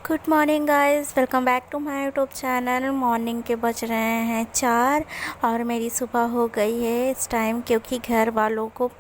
Good morning guys, welcome back to my YouTube channel. Morning के बज रहे हैं 4 और मेरी सुबह हो गई है इस टाइम, क्योंकि घर वालों को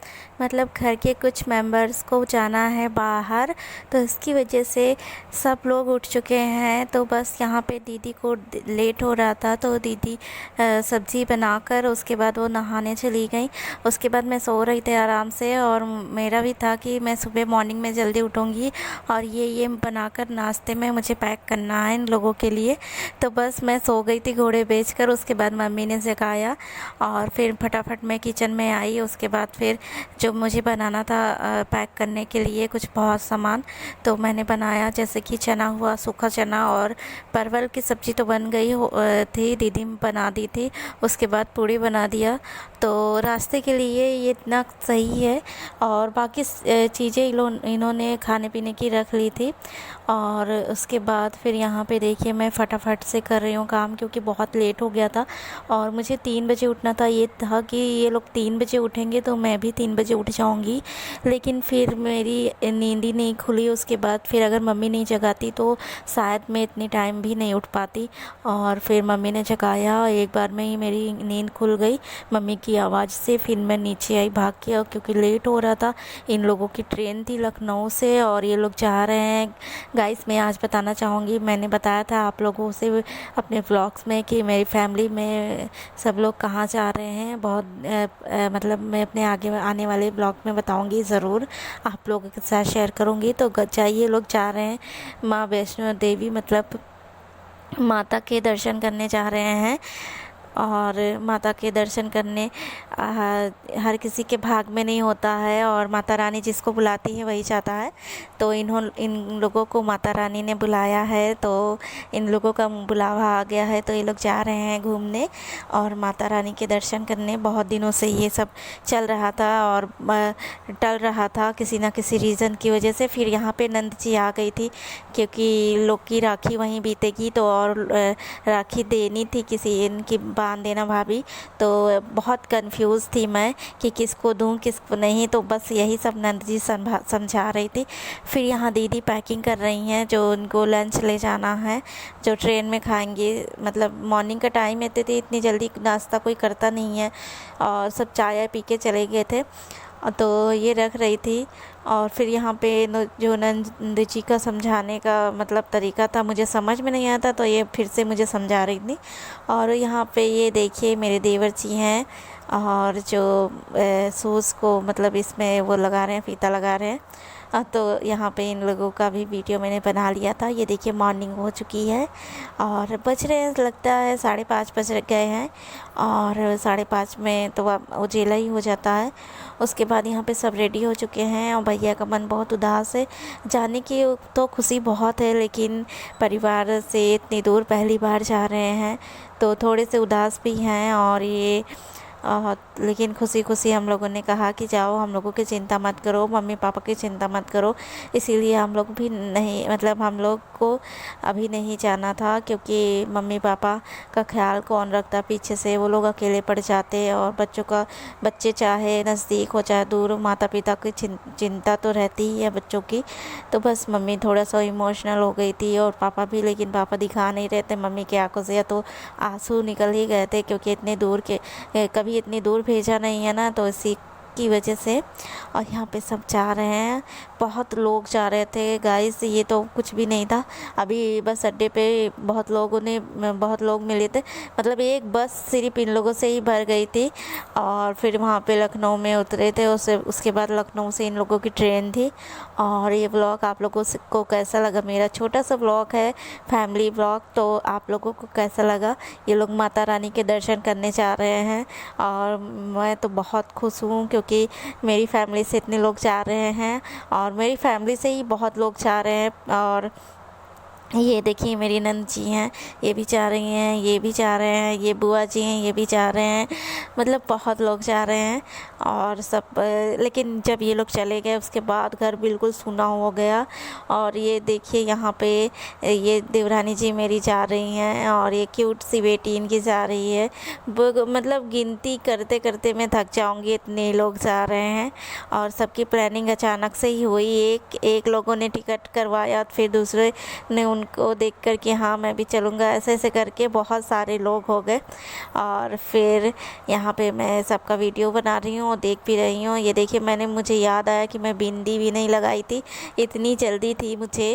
मतलब घर के कुछ मेंबर्स को जाना है बाहर, तो इसकी वजह से सब लोग उठ चुके हैं। तो बस यहाँ पे दीदी को लेट हो रहा था, तो दीदी सब्ज़ी बनाकर उसके बाद वो नहाने चली गई। उसके बाद मैं सो रही थी आराम से, और मेरा भी था कि मैं सुबह मॉर्निंग में जल्दी उठूँगी और ये बनाकर नाश्ते में मुझे पैक करना है इन लोगों के लिए। तो बस मैं सो गई थी घोड़े बेचकर। उसके बाद मम्मी ने जगाया और फिर फटाफट मैं किचन में आई। उसके बाद फिर जो मुझे बनाना था पैक करने के लिए कुछ बहुत सामान, तो मैंने बनाया, जैसे कि चना हुआ, सूखा चना, और परवल की सब्ज़ी तो बन गई थी, दीदी बना दी थी। उसके बाद पूड़ी बना दिया। तो रास्ते के लिए ये इतना सही है। और बाकी चीज़ें इन्होंने खाने पीने की रख ली थी। और उसके बाद फिर यहाँ पे देखिए मैं फटाफट से कर रही हूँ काम, क्योंकि बहुत लेट हो गया था और मुझे 3 बजे उठना था। ये था कि ये लोग 3 बजे उठेंगे तो मैं भी 3 बजे उठ जाऊँगी, लेकिन फिर मेरी नींद ही नहीं खुली। उसके बाद फिर अगर मम्मी नहीं जगाती तो शायद मैं इतनी टाइम भी नहीं उठ पाती। और फिर मम्मी ने जगाया, एक बार में ही मेरी नींद खुल गई मम्मी की आवाज़ से। फिर मैं नीचे आई भाग के, और क्योंकि लेट हो रहा था, इन लोगों की ट्रेन थी लखनऊ से और ये लोग जा रहे हैं। गाइस, मैं आज बताना चाहूँगी, मैंने बताया था आप लोगों से अपने व्लॉग्स में कि मेरी फैमिली में सब लोग कहाँ जा रहे हैं। बहुत मतलब मैं अपने आगे आने वाले ब्लॉग में बताऊँगी, ज़रूर आप लोगों के साथ शेयर करूँगी। तो ये लोग जा रहे हैं माँ वैष्णो देवी, मतलब माता के दर्शन करने जा रहे हैं। और माता के दर्शन करने हर किसी के भाग में नहीं होता है, और माता रानी जिसको बुलाती है वही जाता है। तो इन लोगों को माता रानी ने बुलाया है, तो इन लोगों का बुलावा आ गया है, तो ये लोग जा रहे हैं घूमने और माता रानी के दर्शन करने। बहुत दिनों से ये सब चल रहा था और टल रहा था किसी ना किसी रीज़न की वजह से। फिर यहाँ पे नंद जी आ गई थी, क्योंकि लोग की राखी वहीं बीतेगी, तो और राखी देनी थी किसी, इनकी बांध देना भाभी। तो बहुत कंफ्यूज थी मैं कि किसको दूं किसको नहीं, तो बस यही सब नंद जी समझा रही थी। फिर यहाँ दीदी पैकिंग कर रही हैं, जो उनको लंच ले जाना है, जो ट्रेन में खाएंगे। मतलब मॉर्निंग का टाइम रहते थे, इतनी जल्दी नाश्ता कोई करता नहीं है, और सब चाय पी के चले गए थे। तो ये रख रही थी। और फिर यहाँ पे जो नंद जी का समझाने का मतलब तरीका था, मुझे समझ में नहीं आता, तो ये फिर से मुझे समझा रही थी। और यहाँ पे ये देखिए मेरे देवर जी हैं, और जो शूज़ को मतलब इसमें वो लगा रहे हैं, फीता लगा रहे हैं। तो यहाँ पे इन लोगों का भी वीडियो मैंने बना लिया था। ये देखिए मॉर्निंग हो चुकी है और बज रहे हैं, लगता है 5:30 बज गए हैं, और 5:30 में तो उजेला ही हो जाता है। उसके बाद यहाँ पे सब रेडी हो चुके हैं, और भैया का मन बहुत उदास है। जाने की तो खुशी बहुत है, लेकिन परिवार से इतनी दूर पहली बार जा रहे हैं, तो थोड़े से उदास भी हैं। और ये लेकिन खुशी खुशी हम लोगों ने कहा कि जाओ, हम लोगों की चिंता मत करो, मम्मी पापा की चिंता मत करो। इसीलिए हम लोग भी नहीं, मतलब हम लोग को अभी नहीं जाना था, क्योंकि मम्मी पापा का ख्याल कौन रखता पीछे से, वो लोग अकेले पड़ जाते। और बच्चे चाहे नज़दीक हो चाहे दूर, माता पिता की चिंता तो रहती ही है बच्चों की। तो बस मम्मी थोड़ा सा इमोशनल हो गई थी, और पापा भी, लेकिन पापा दिखा नहीं रहे थे मम्मी की आंखों से, या तो आंसू निकल ही गए थे, क्योंकि इतने दूर के कभी इतनी दूर भेजा नहीं है ना, तो इसी की वजह से। और यहाँ पे सब जा रहे हैं, बहुत लोग जा रहे थे गाइस, ये तो कुछ भी नहीं था। अभी बस अड्डे पे बहुत लोग मिले थे, मतलब एक बस सिर्फ इन लोगों से ही भर गई थी। और फिर वहाँ पे लखनऊ में उतरे थे, उसके बाद लखनऊ से इन लोगों की ट्रेन थी। और ये ब्लॉग आप लोगों को कैसा लगा, मेरा छोटा सा ब्लॉग है, फैमिली ब्लॉग, तो आप लोगों को कैसा लगा। ये लोग माता रानी के दर्शन करने जा रहे हैं, और मैं तो बहुत खुश हूँ, क्योंकि मेरी फैमिली से इतने लोग जा रहे हैं, और मेरी फैमिली से ही बहुत लोग जा रहे हैं। और ये देखिए मेरी नंद जी हैं, ये भी जा रही हैं, ये भी जा रहे हैं, ये बुआ जी हैं, ये भी जा रहे हैं, मतलब बहुत लोग जा रहे हैं। और सब लेकिन जब ये लोग चले गए उसके बाद घर बिल्कुल सूना हो गया। और ये देखिए यहाँ पे ये देवरानी जी मेरी जा रही हैं, और ये क्यूट सी बेटी इनकी जा रही है। मतलब गिनती करते करते मैं थक जाऊँगी, इतने लोग जा रहे हैं। और सबकी प्लानिंग अचानक से ही हुई, एक लोगों ने टिकट करवाया, फिर दूसरे ने उनको देख कर कि हाँ मैं भी चलूँगा, ऐसे ऐसे करके बहुत सारे लोग हो गए। और फिर यहाँ पे मैं सबका वीडियो बना रही हूँ और देख भी रही हूँ। ये देखिए, मुझे याद आया कि मैं बिंदी भी नहीं लगाई थी, इतनी जल्दी थी मुझे।